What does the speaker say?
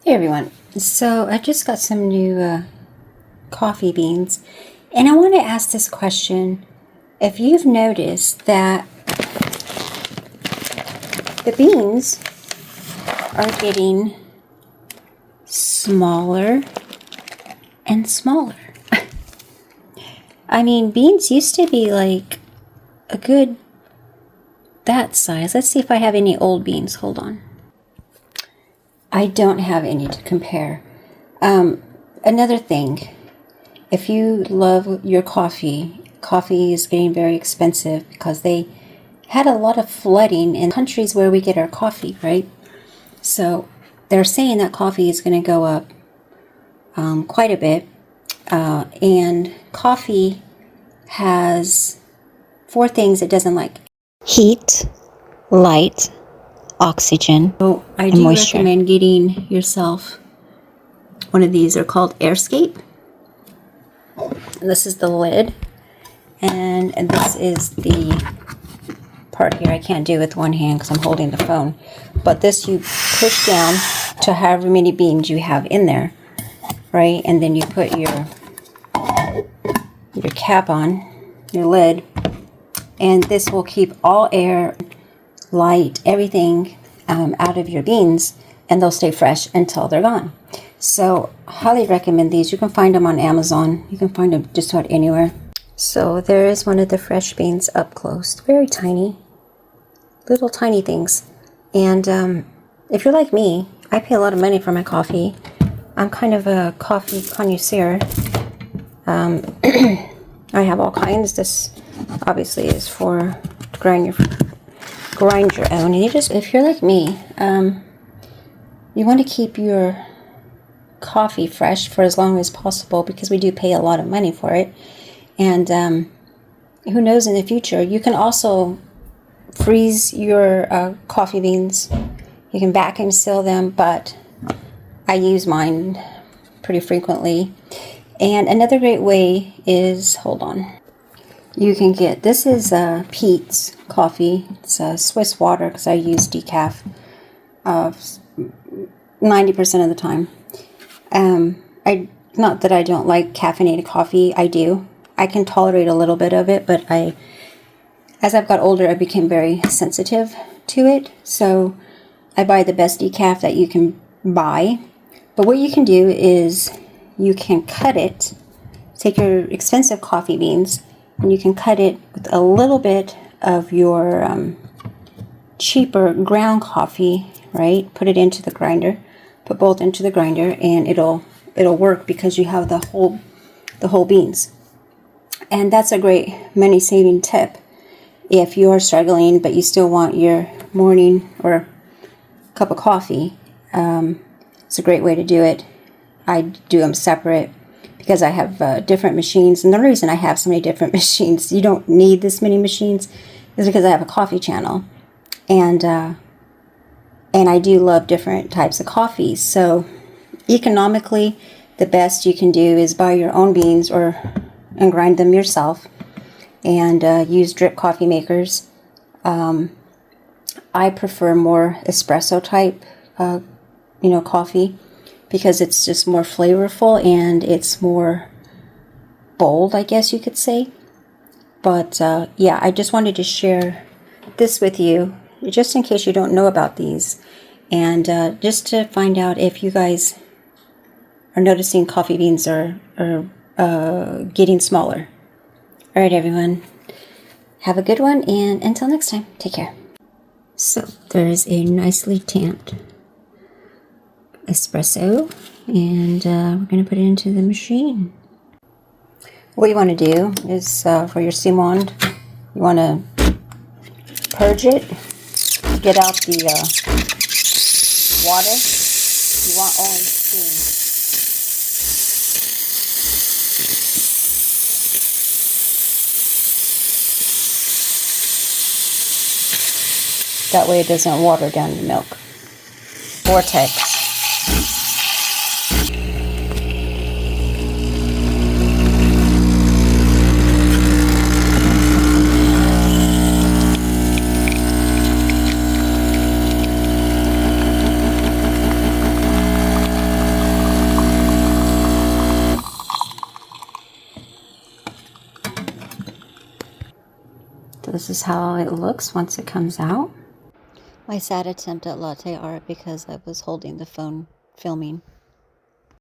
Hey everyone, so I just got some new coffee beans, and I want to ask this question. If you've noticed that the beans are getting smaller and smaller. I mean, beans used to be like a good that size. Let's see if I have any old beans. Hold on. I don't have any to compare. Another thing, if you love your coffee is getting very expensive because they had a lot of flooding in countries where we get our coffee, right? So they're saying that coffee is going to go up quite a bit. And coffee has 4 things it doesn't like: heat, light, oxygen, so I do moisture. Recommend getting yourself one of these. They're called airscape. And this is the lid, and this is the part here. I can't do it with one hand because I'm holding the phone, but this you push down to however many beans you have in there, right? And then you put your cap on, your lid, and this will keep all air, light, everything out of your beans, and they'll stay fresh until they're gone. So highly recommend these. You can find them on Amazon. You can find them just about anywhere. So there is one of the fresh beans up close. Very tiny, little tiny things. And if you're like me, I pay a lot of money for my coffee. I'm kind of a coffee connoisseur. I have all kinds. This obviously is for to grind your own. And if you're like me, you want to keep your coffee fresh for as long as possible because we do pay a lot of money for it. And who knows, in the future, you can also freeze your coffee beans. You can vacuum seal them, but I use mine pretty frequently. And another great way is, hold on, you can get, this is Peet's coffee. It's Swiss water because I use decaf 90% of the time. Not that I don't like caffeinated coffee, I do. I can tolerate a little bit of it, but as I've got older, I became very sensitive to it. So I buy the best decaf that you can buy. But what you can do is you can cut it, take your expensive coffee beans, and you can cut it with a little bit of your cheaper ground coffee, right? Put it into the grinder, put both into the grinder, and it'll work because you have the whole beans. And that's a great money-saving tip if you are struggling, but you still want your morning or cup of coffee. It's a great way to do it. I do them separate because I have different machines. And the reason I have so many different machines, you don't need this many machines, is because I have a coffee channel. And I do love different types of coffees. So economically, the best you can do is buy your own beans and grind them yourself, and use drip coffee makers. I prefer more espresso type, coffee, because it's just more flavorful and it's more bold, I guess you could say. But yeah, I just wanted to share this with you, just in case you don't know about these, and just to find out if you guys are noticing coffee beans are getting smaller. All right, everyone. Have a good one, and until next time, take care. So there's a nicely tamped espresso, and we're going to put it into the machine. What you want to do is, for your Simond, you want to purge it, get out the water. You want only steam. That way it doesn't water down the milk. Vortex. This is how it looks once it comes out. My sad attempt at latte art because I was holding the phone filming.